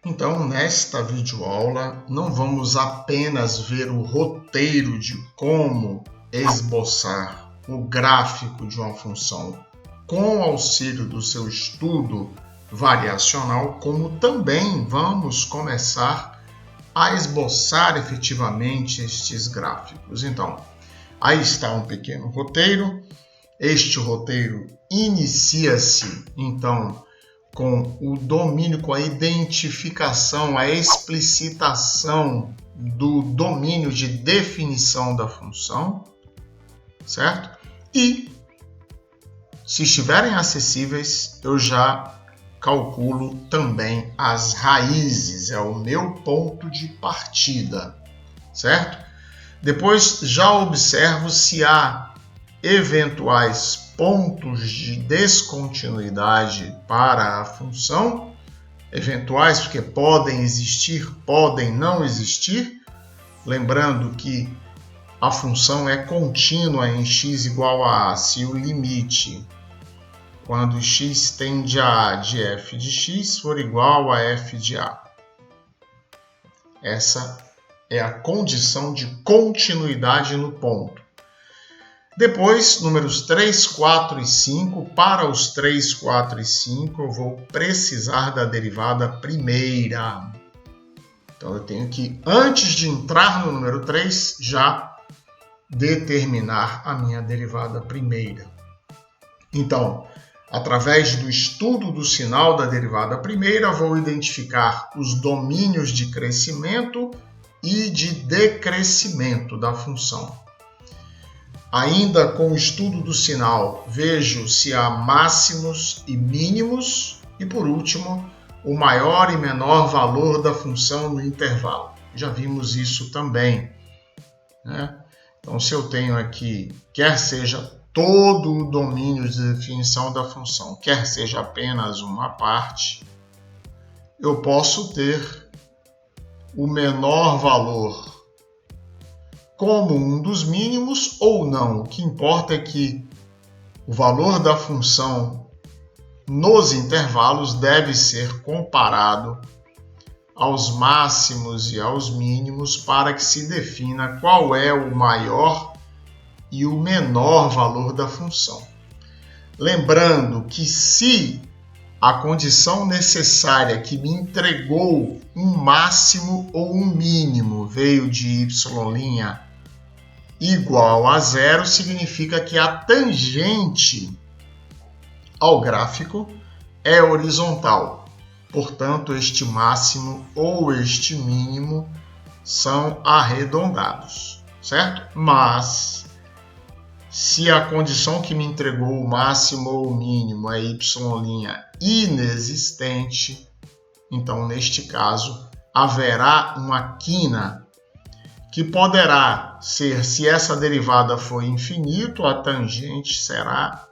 Então, nesta videoaula, não vamos apenas ver o roteiro de como esboçar o gráfico de uma função com auxílio do seu estudo variacional, como também vamos começar a esboçar efetivamente estes gráficos. Então, aí está um pequeno roteiro. Este roteiro inicia-se, então, com o domínio, com a identificação, a explicitação do domínio de definição da função, certo? E, se estiverem acessíveis, eu já calculo também as raízes, é o meu ponto de partida, certo? Depois já observo se há eventuais pontos de descontinuidade para a função, eventuais porque podem existir, podem não existir, lembrando que a função é contínua em x igual a se o limite, quando x tende a de f de x for igual a f de a. Essa é a condição de continuidade no ponto. Depois, números 3, 4 e 5. Para os 3, 4 e 5, eu vou precisar da derivada primeira. Então, eu tenho que, antes de entrar no número 3, já determinar a minha derivada primeira. Então, através do estudo do sinal da derivada primeira, vou identificar os domínios de crescimento e de decrescimento da função. Ainda com o estudo do sinal, vejo se há máximos e mínimos e, por último, o maior e menor valor da função no intervalo. Já vimos isso também, né? Então, se eu tenho aqui, quer seja todo o domínio de definição da função, quer seja apenas uma parte, eu posso ter o menor valor como um dos mínimos ou não. O que importa é que o valor da função nos intervalos deve ser comparado aos máximos e aos mínimos para que se defina qual é o maior e o menor valor da função. Lembrando que se a condição necessária que me entregou um máximo ou um mínimo veio de y' igual a zero, significa que a tangente ao gráfico é horizontal. Portanto, este máximo ou este mínimo são arredondados, certo? Mas, se a condição que me entregou o máximo ou o mínimo é y' inexistente, então, neste caso, haverá uma quina que poderá ser, se essa derivada for infinito, a tangente será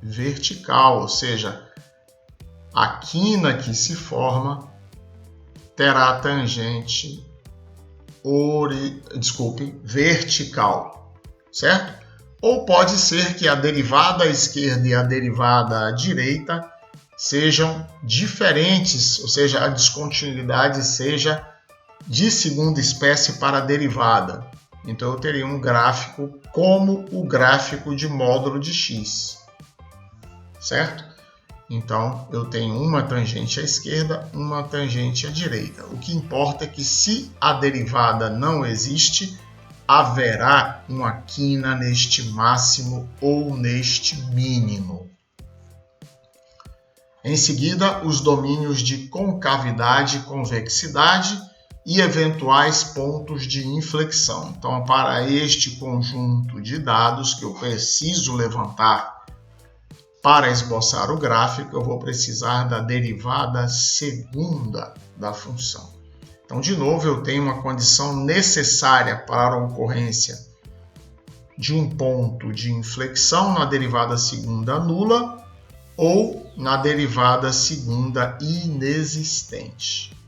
vertical, ou seja, a quina que se forma terá a tangente vertical, certo? Ou pode ser que a derivada à esquerda e a derivada à direita sejam diferentes, ou seja, a descontinuidade seja de segunda espécie para a derivada. Então, eu teria um gráfico como o gráfico de módulo de x, certo? Então, eu tenho uma tangente à esquerda, uma tangente à direita. O que importa é que, se a derivada não existe, haverá uma quina neste máximo ou neste mínimo. Em seguida, os domínios de concavidade e convexidade e eventuais pontos de inflexão. Então, para este conjunto de dados que eu preciso levantar para esboçar o gráfico, eu vou precisar da derivada segunda da função. Então, de novo, eu tenho uma condição necessária para a ocorrência de um ponto de inflexão na derivada segunda nula ou na derivada segunda inexistente.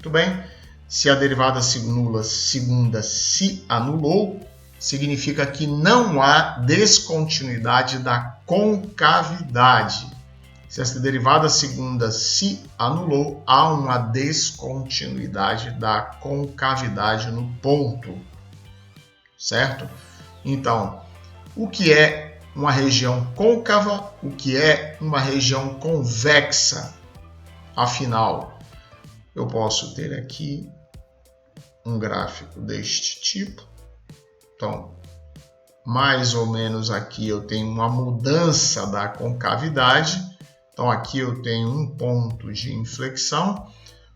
Muito bem, se a derivada segunda se anulou, significa que não há descontinuidade da concavidade. Se essa derivada segunda se anulou, há uma descontinuidade da concavidade no ponto, certo? Então, o que é uma região côncava? O que é uma região convexa? Afinal, eu posso ter aqui um gráfico deste tipo. Então, mais ou menos aqui eu tenho uma mudança da concavidade. Então, aqui eu tenho um ponto de inflexão.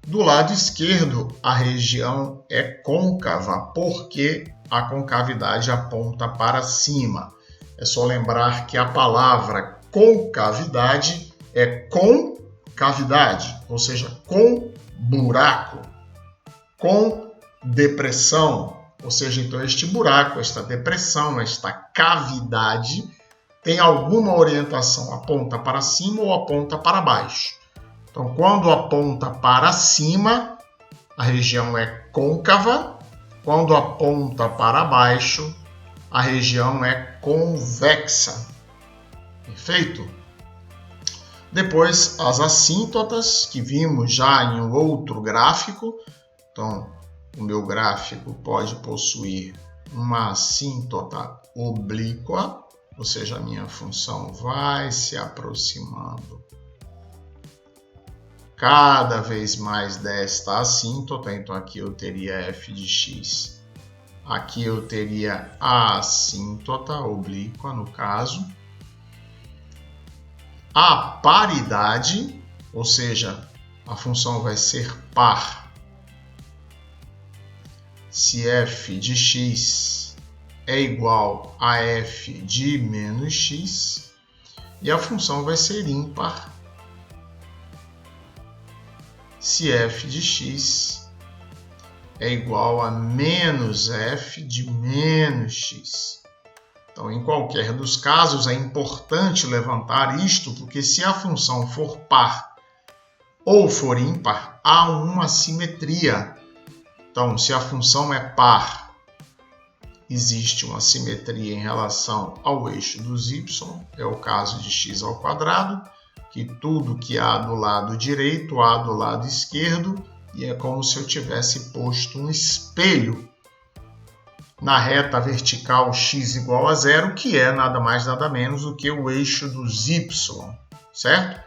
Do lado esquerdo, a região é côncava, porque a concavidade aponta para cima. É só lembrar que a palavra concavidade é concavidade, ou seja, com buraco, com depressão. Ou seja, então este buraco, esta depressão, esta cavidade tem alguma orientação, aponta para cima ou aponta para baixo. Então, quando aponta para cima, a região é côncava. Quando aponta para baixo, a região é convexa. Perfeito? Depois, as assíntotas, que vimos já em um outro gráfico. Então, o meu gráfico pode possuir uma assíntota oblíqua, ou seja, a minha função vai se aproximando cada vez mais desta assíntota. Então, aqui eu teria f de x. Aqui eu teria a assíntota oblíqua, no caso. A paridade, ou seja, a função vai ser par se f de x é igual a f de menos x, e a função vai ser ímpar se f de x é igual a menos f de menos x. Então, em qualquer dos casos, é importante levantar isto, porque se a função for par ou for ímpar, há uma simetria. Então, se a função é par, existe uma simetria em relação ao eixo dos y, é o caso de x ao quadrado, que tudo que há do lado direito há do lado esquerdo, e é como se eu tivesse posto um espelho na reta vertical x igual a zero, que é nada mais nada menos do que o eixo dos y, certo?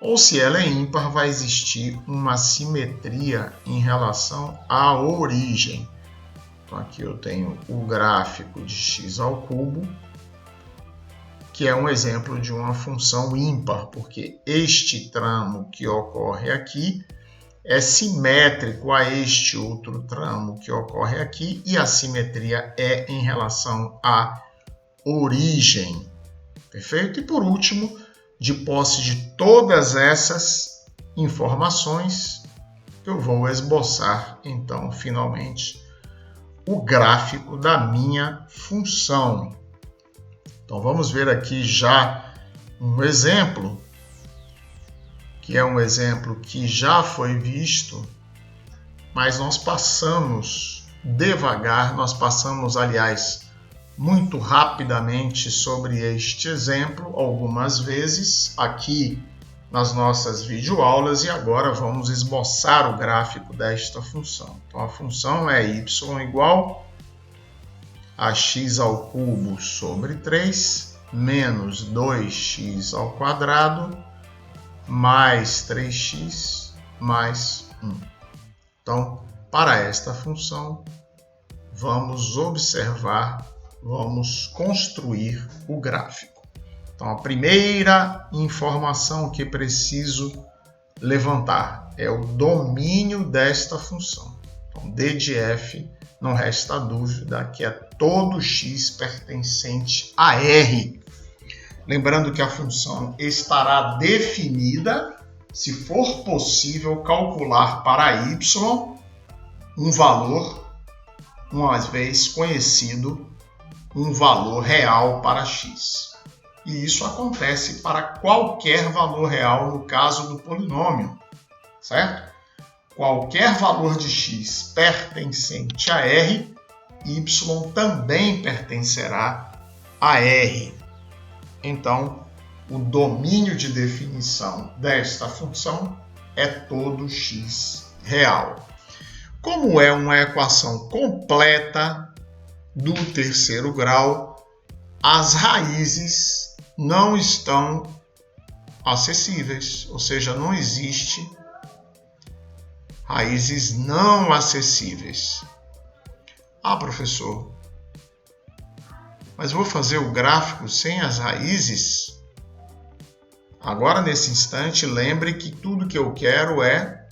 Ou se ela é ímpar, vai existir uma simetria em relação à origem. Então, aqui eu tenho o gráfico de x ao cubo, que é um exemplo de uma função ímpar, porque este tramo que ocorre aqui é simétrico a este outro tramo que ocorre aqui, e a simetria é em relação à origem. Perfeito? E por último, de posse de todas essas informações, eu vou esboçar, então, finalmente, o gráfico da minha função. Então, vamos ver aqui já um exemplo, que é um exemplo que já foi visto, mas nós passamos devagar, aliás, muito rapidamente sobre este exemplo algumas vezes aqui nas nossas videoaulas, e agora vamos esboçar o gráfico desta função. Então, a função é y igual a x ao cubo sobre 3 menos 2x ao quadrado mais 3x mais 1. Então, para esta função, vamos observar, vamos construir o gráfico. Então, a primeira informação que preciso levantar é o domínio desta função. Então, d de f, não resta dúvida que é todo x pertencente a R. Lembrando que a função estará definida se for possível calcular para y um valor, uma vez conhecido, um valor real para x. E isso acontece para qualquer valor real no caso do polinômio, certo? Qualquer valor de x pertencente a R, y também pertencerá a R. Então, o domínio de definição desta função é todo x real. Como é uma equação completa do terceiro grau, as raízes não estão acessíveis, ou seja, não existe raízes não acessíveis. Ah, professor, mas vou fazer o gráfico sem as raízes? Agora, nesse instante, lembre que tudo que eu quero é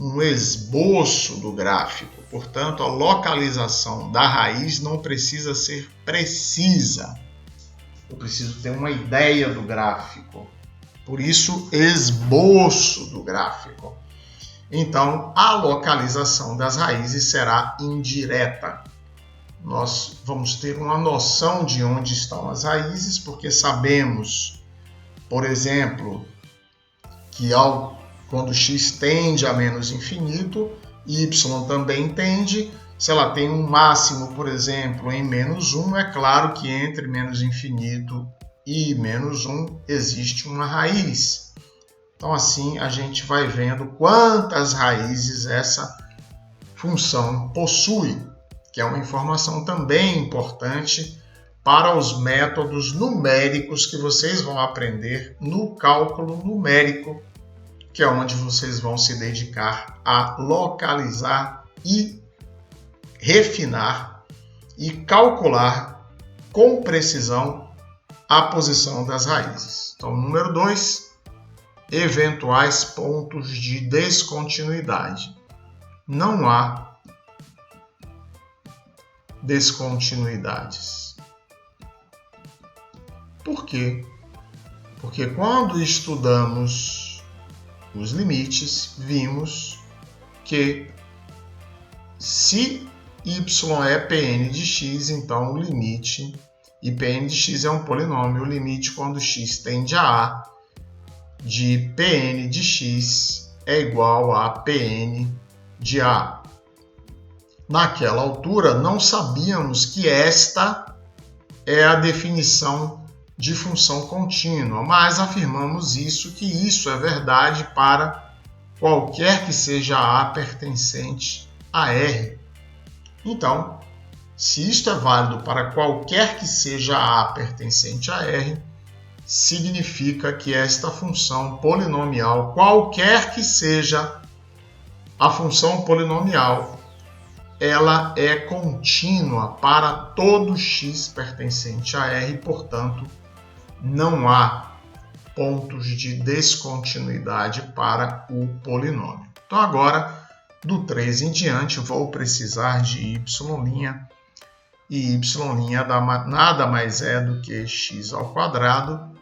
um esboço do gráfico. Portanto, a localização da raiz não precisa ser precisa. Eu preciso ter uma ideia do gráfico. Por isso, esboço do gráfico. Então, a localização das raízes será indireta. Nós vamos ter uma noção de onde estão as raízes, porque sabemos, por exemplo, que quando x tende a menos infinito, y também tende. Se ela tem um máximo, por exemplo, em menos 1, é claro que entre menos infinito e menos 1 existe uma raiz. Então, assim, a gente vai vendo quantas raízes essa função possui, que é uma informação também importante para os métodos numéricos que vocês vão aprender no cálculo numérico, que é onde vocês vão se dedicar a localizar e refinar e calcular com precisão a posição das raízes. Então, número 2, eventuais pontos de descontinuidade. Não há descontinuidades. Por quê? Porque quando estudamos os limites, vimos que se y é Pn de x, então o limite, e Pn de x é um polinômio, o limite quando x tende a A de Pn de x é igual a Pn de A. Naquela altura, não sabíamos que esta é a definição de função contínua, mas afirmamos que isso é verdade para qualquer que seja A pertencente a R. Então, se isto é válido para qualquer que seja A pertencente a R, significa que esta função polinomial, qualquer que seja a função polinomial, ela é contínua para todo x pertencente a R, portanto, não há pontos de descontinuidade para o polinômio. Então, agora, do 3 em diante, vou precisar de y', e y' nada mais é do que x ao quadrado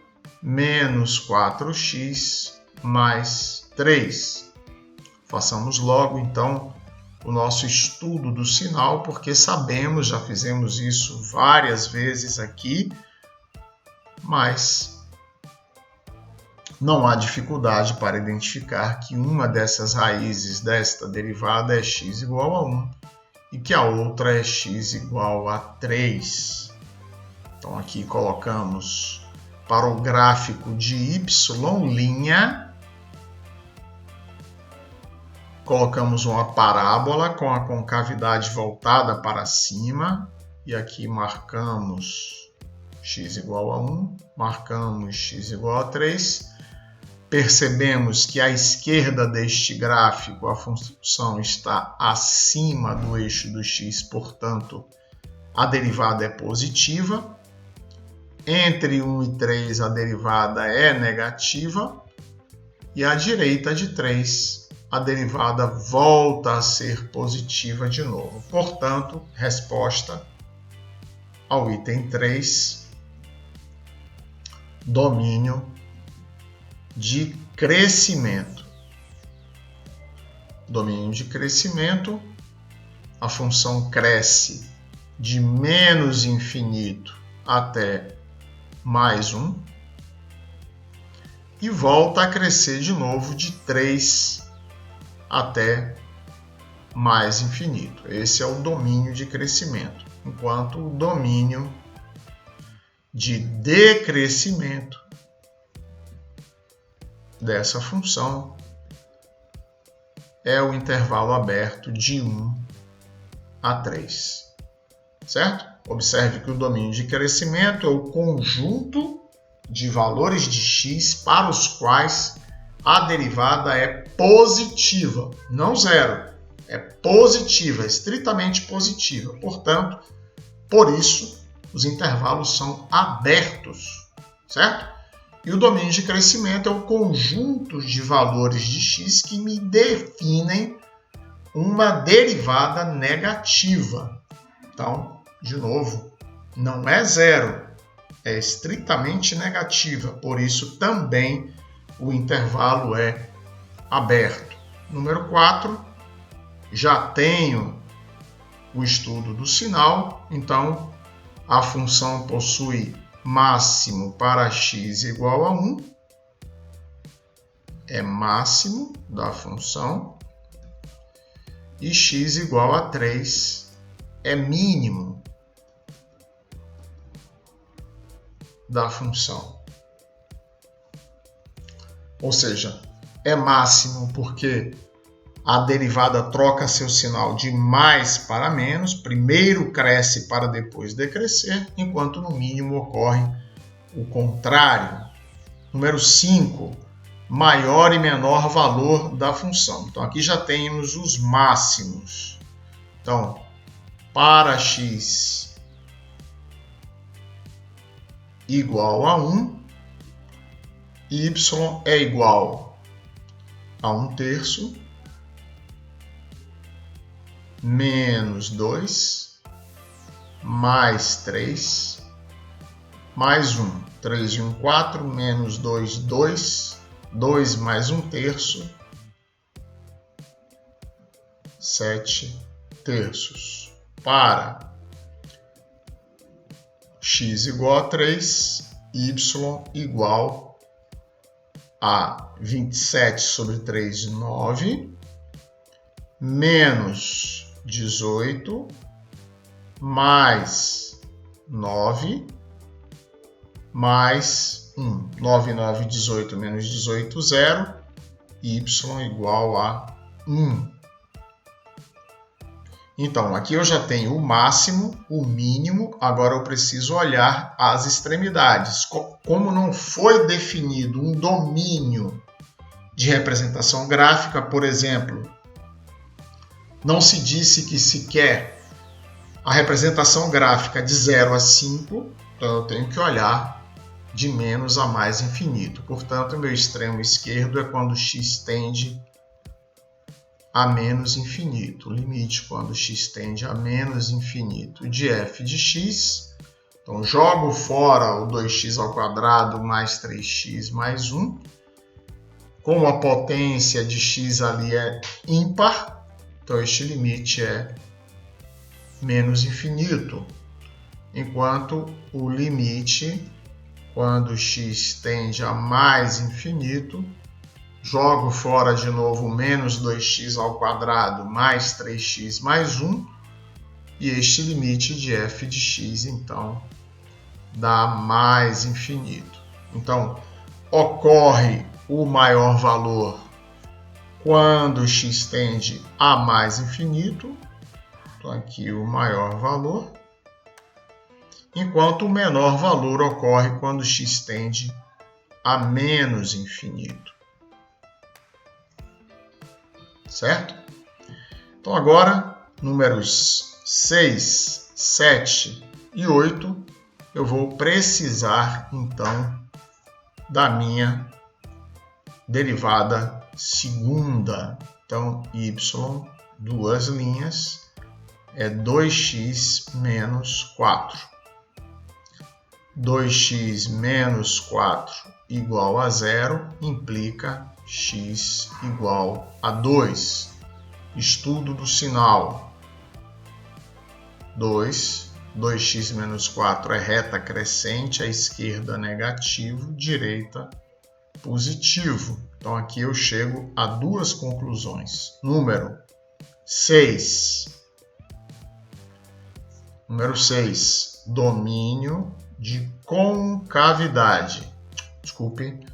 menos 4x mais 3. Façamos logo, então, o nosso estudo do sinal, porque sabemos, já fizemos isso várias vezes aqui, mas não há dificuldade para identificar que uma dessas raízes desta derivada é x igual a 1 e que a outra é x igual a 3. Então, aqui colocamos para o gráfico de y', colocamos uma parábola com a concavidade voltada para cima, e aqui marcamos x igual a 1, marcamos x igual a 3. Percebemos que à esquerda deste gráfico a função está acima do eixo do x, portanto, a derivada é positiva. Entre 1 e 3 a derivada é negativa, e à direita de 3 a derivada volta a ser positiva de novo. Portanto, resposta ao item 3, domínio de crescimento. Domínio de crescimento, a função cresce de menos infinito até mais 1 e volta a crescer de novo de 3 até mais infinito. Esse é o domínio de crescimento, enquanto o domínio de decrescimento dessa função é o intervalo aberto de 1 a 3. Certo? Observe que o domínio de crescimento é o conjunto de valores de x para os quais a derivada é positiva, não zero. É positiva, estritamente positiva. Portanto, por isso, os intervalos são abertos, certo? E o domínio de crescimento é o conjunto de valores de x que me definem uma derivada negativa. Então, de novo, não é zero, é estritamente negativa. Por isso, também o intervalo é aberto. Número 4, já tenho o estudo do sinal, então a função possui máximo para x igual a 1, é máximo da função, e x igual a 3 é mínimo da função. Ou seja, é máximo porque a derivada troca seu sinal de mais para menos, primeiro cresce para depois decrescer, enquanto no mínimo ocorre o contrário. Número 5, maior e menor valor da função. Então aqui já temos os máximos. Então, para x igual a 1, y é igual a 1/3 menos 2 mais 3 mais 1. 3 e 1, 4, menos 2, 2. 2 mais 1/3, 7/3. Para x igual a 3, y igual a 27 sobre 3, 9, menos 18, mais 9, mais 1. 9, 9, 18, menos 18, 0. Y igual a 1. Então, aqui eu já tenho o máximo, o mínimo, agora eu preciso olhar as extremidades. Como não foi definido um domínio de representação gráfica, por exemplo, não se disse que se quer a representação gráfica de 0 a 5, então eu tenho que olhar de menos a mais infinito. Portanto, o meu extremo esquerdo é quando x tende a menos infinito. O limite quando x tende a menos infinito de f de x. Então, jogo fora o 2x ao quadrado mais 3x mais 1. Como a potência de x ali é ímpar, então este limite é menos infinito. Enquanto o limite, quando x tende a mais infinito, jogo fora de novo menos 2x ao quadrado mais 3x mais 1, e este limite de f de x, então, dá mais infinito. Então, ocorre o maior valor quando x tende a mais infinito, então aqui o maior valor, enquanto o menor valor ocorre quando x tende a menos infinito. Certo? Então agora, números 6, 7 e 8, eu vou precisar então da minha derivada segunda. Então, y, duas linhas, é 2x menos 4. 2x menos 4 igual a 0 implica x igual a 2. Estudo do sinal. 2x menos 4 é reta crescente, à esquerda negativo, direita positivo. Então aqui eu chego a duas conclusões. Número 6. Número 6. Domínio de concavidade. Desculpe.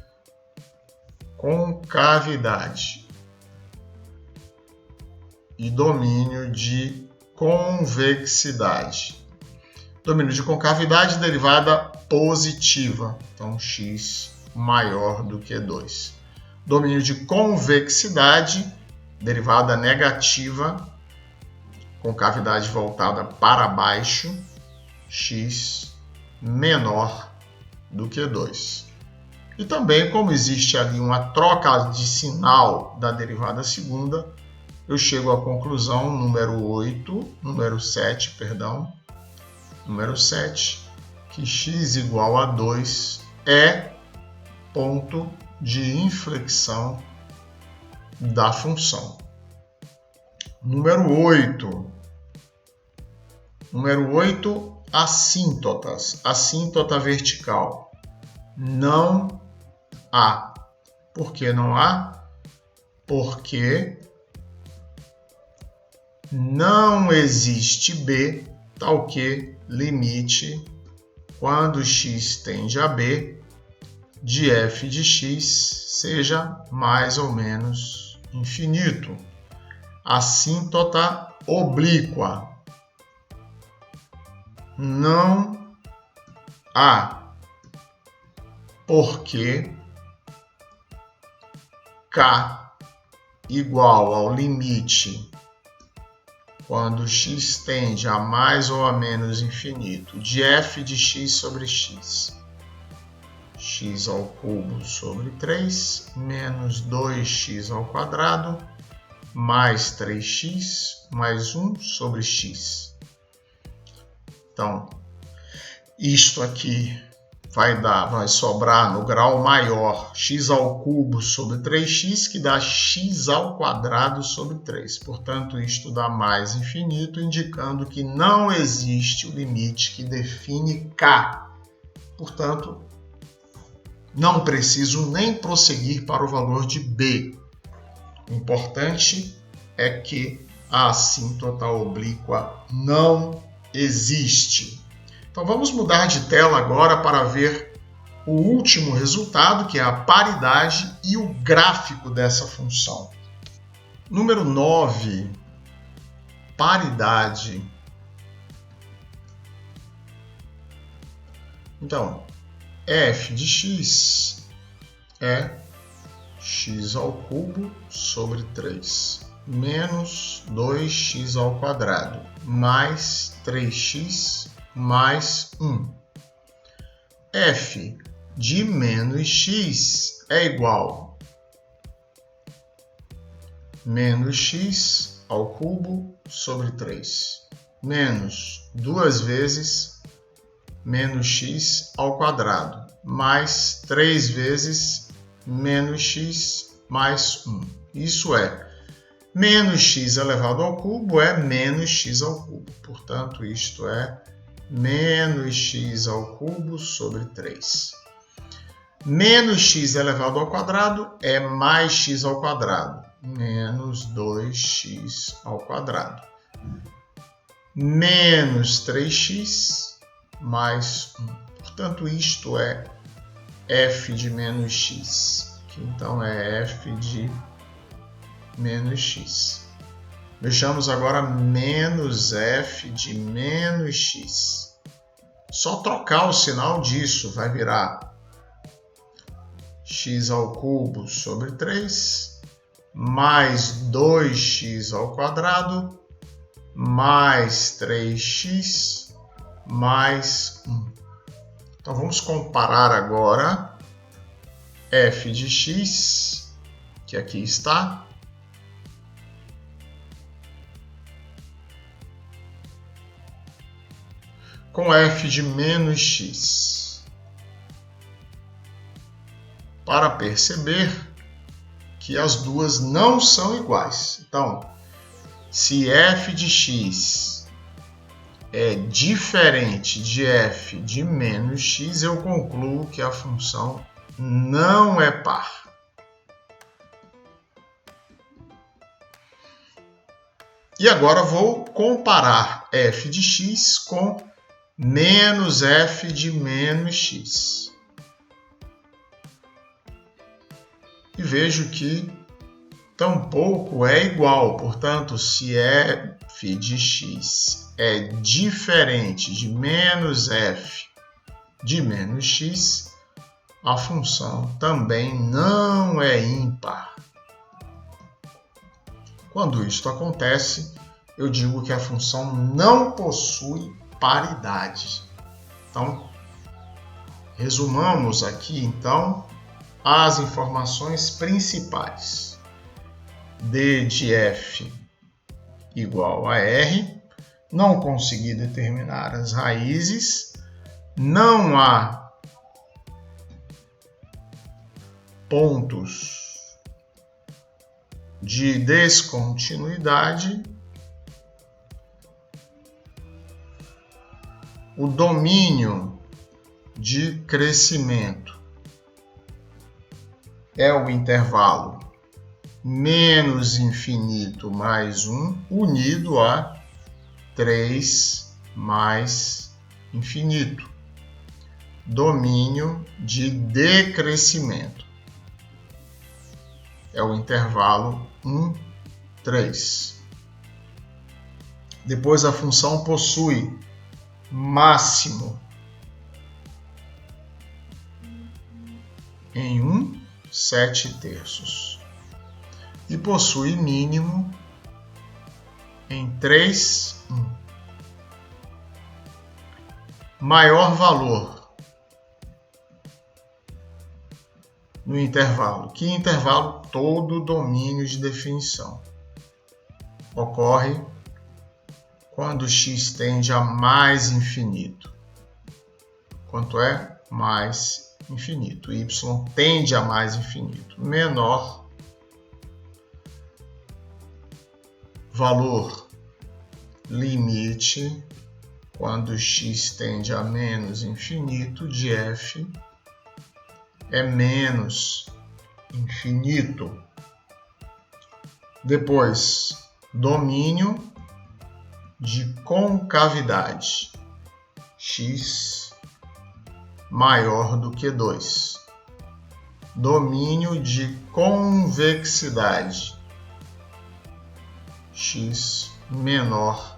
concavidade e domínio de convexidade. Domínio de concavidade, derivada positiva, então x maior do que 2. Domínio de convexidade, derivada negativa, concavidade voltada para baixo, x menor do que 2. E também, como existe ali uma troca de sinal da derivada segunda, eu chego à conclusão número 7, que x igual a 2 é ponto de inflexão da função. Número 8, assíntotas. Assíntota vertical. Não há. Por que não há? Porque não existe B, tal que limite, quando x tende a B, de f de x seja mais ou menos infinito. Assíntota oblíqua. Não há, porque K igual ao limite, quando x tende a mais ou a menos infinito, de f de x sobre x. X ao cubo sobre 3, menos 2x ao quadrado, mais 3x, mais 1 sobre x. Então, isto aqui vai sobrar no grau maior x ao cubo sobre 3x, que dá x ao quadrado sobre 3. Portanto, isto dá mais infinito, indicando que não existe o limite que define K. Portanto, não preciso nem prosseguir para o valor de B. O importante é que a assíntota oblíqua não existe. Então vamos mudar de tela agora para ver o último resultado, que é a paridade e o gráfico dessa função. Número 9, paridade. Então, f de x é x ao cubo sobre 3, menos 2x ao quadrado, mais 3x mais 1. F de menos x é igual a menos x ao cubo sobre 3, menos 2 vezes menos x ao quadrado, mais 3 vezes menos x mais 1. Isso é, menos x elevado ao cubo é menos x ao cubo. Portanto, isto é menos x ao cubo sobre 3. Menos x elevado ao quadrado é mais x ao quadrado, menos 2x ao quadrado. Menos 3x mais 1. Portanto, isto é f de menos x, que então é f de menos x. Vejamos agora menos f de menos x. Só trocar o sinal disso vai virar x ao cubo sobre 3, mais 2x ao quadrado, mais 3x, mais 1. Então vamos comparar agora f de x, que aqui está, com f de menos x, para perceber que as duas não são iguais. Então, se f de x é diferente de f de menos x, eu concluo que a função não é par. E agora vou comparar f de x com menos f de menos x. E vejo que tampouco é igual. Portanto, se f de x é diferente de menos f de menos x, a função também não é ímpar. Quando isto acontece, eu digo que a função não possui paridade. Então, resumamos aqui, então, as informações principais. D de f igual a r. Não consegui determinar as raízes. Não há pontos de descontinuidade. O domínio de crescimento é o intervalo menos infinito mais 1 unido a 3 mais infinito. Domínio de decrescimento é o intervalo 1, 3. Depois a função possui máximo em 1, 7/3 e possui mínimo em 3, 1. Maior valor no intervalo. Que intervalo? Todo domínio de definição. Ocorre quando x tende a mais infinito. Quanto é? Mais infinito. Y tende a mais infinito. Menor valor limite quando x tende a menos infinito de f é menos infinito. Depois, domínio de concavidade. X maior do que 2. Domínio de convexidade. X menor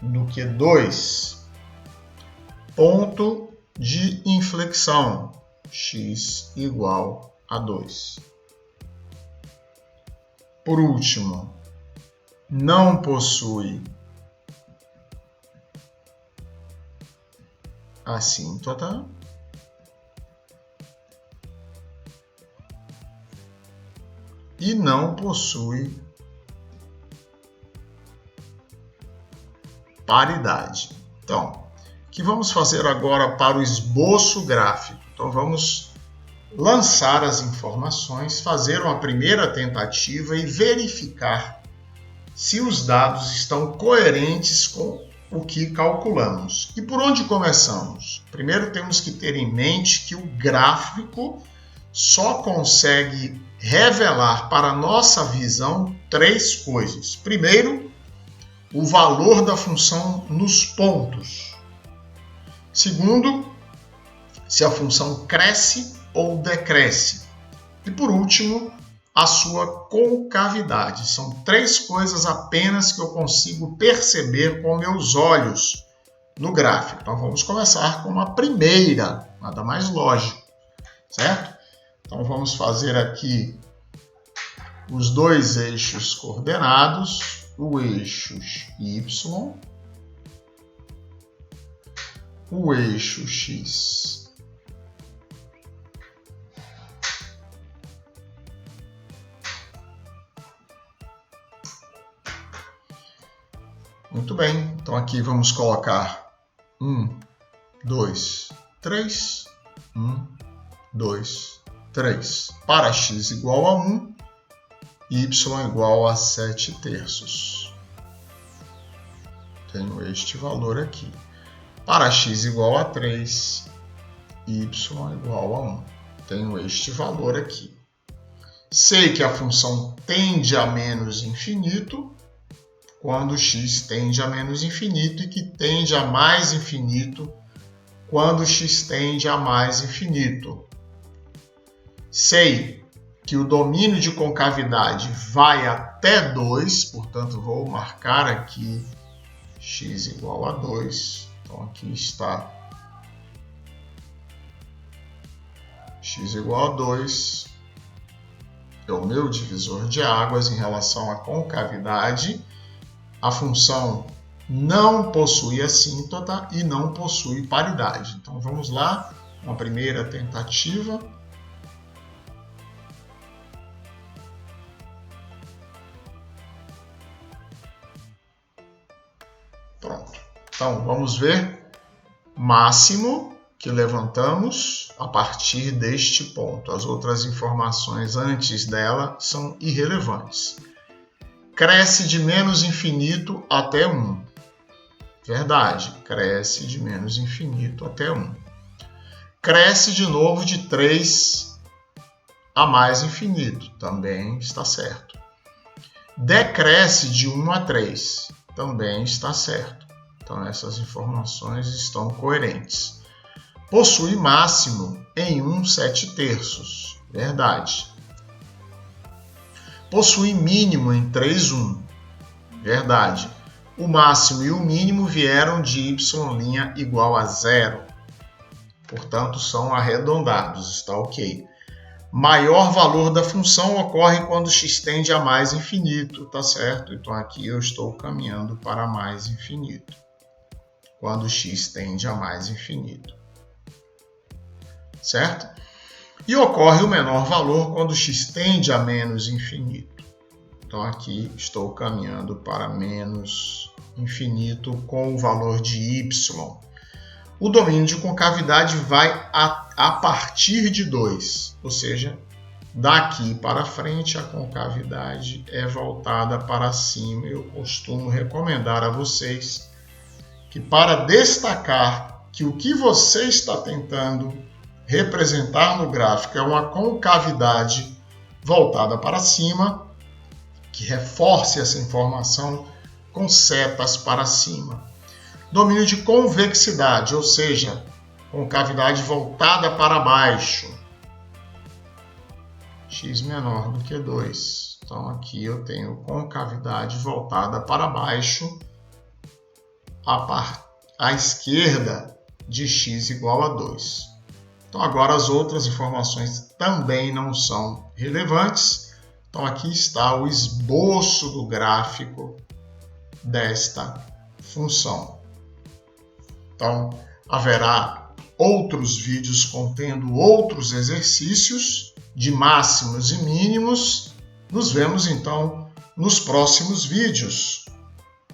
do que 2. Ponto de inflexão. X igual a 2. Por último, não possui assíntota. E não possui paridade. Então, o que vamos fazer agora para o esboço gráfico? Então, vamos lançar as informações, fazer uma primeira tentativa e verificar se os dados estão coerentes com o que calculamos. E por onde começamos? Primeiro temos que ter em mente que o gráfico só consegue revelar para a nossa visão 3 coisas. Primeiro, o valor da função nos pontos. Segundo, se a função cresce ou decresce. E por último, a sua concavidade. São 3 coisas apenas que eu consigo perceber com meus olhos no gráfico. Então vamos começar com a primeira, nada mais lógico, certo? Então vamos fazer aqui os 2 eixos coordenados, o eixo y, o eixo x. Muito bem, então aqui vamos colocar 1, 2, 3, 1, 2, 3. Para x igual a 1, y igual a 7/3. Tenho este valor aqui. Para x igual a 3, y igual a 1. Tenho este valor aqui. Sei que a função tende a menos infinito quando x tende a menos infinito e que tende a mais infinito quando x tende a mais infinito. Sei que o domínio de concavidade vai até 2, portanto, vou marcar aqui x igual a 2. Então, aqui está x igual a 2. É o meu divisor de águas em relação à concavidade. A função não possui assíntota e não possui paridade. Então, vamos lá, uma primeira tentativa. Pronto. Então, vamos ver. Máximo que levantamos a partir deste ponto. As outras informações antes dela são irrelevantes. Cresce de menos infinito até 1. Verdade, cresce de menos infinito até 1. Cresce de novo de 3 a mais infinito. Também está certo. Decresce de 1 a 3. Também está certo. Então, essas informações estão coerentes. Possui máximo em 1/7. Verdade. Possui mínimo em 3/1. Verdade. O máximo e o mínimo vieram de y' igual a 0. Portanto, são arredondados. Está ok. Maior valor da função ocorre quando x tende a mais infinito. Tá certo? Então, aqui eu estou caminhando para mais infinito. Quando x tende a mais infinito. Certo? E ocorre o menor valor quando x tende a menos infinito. Então, aqui estou caminhando para menos infinito com o valor de y. O domínio de concavidade vai a partir de 2, ou seja, daqui para frente a concavidade é voltada para cima. Eu costumo recomendar a vocês que, para destacar que o que você está tentando representar no gráfico é uma concavidade voltada para cima, que reforce essa informação com setas para cima. Domínio de convexidade, ou seja, concavidade voltada para baixo. X menor do que 2. Então, aqui eu tenho concavidade voltada para baixo à esquerda de x igual a 2. Então, agora as outras informações também não são relevantes. Então, aqui está o esboço do gráfico desta função. Então, haverá outros vídeos contendo outros exercícios de máximos e mínimos. Nos vemos, então, nos próximos vídeos.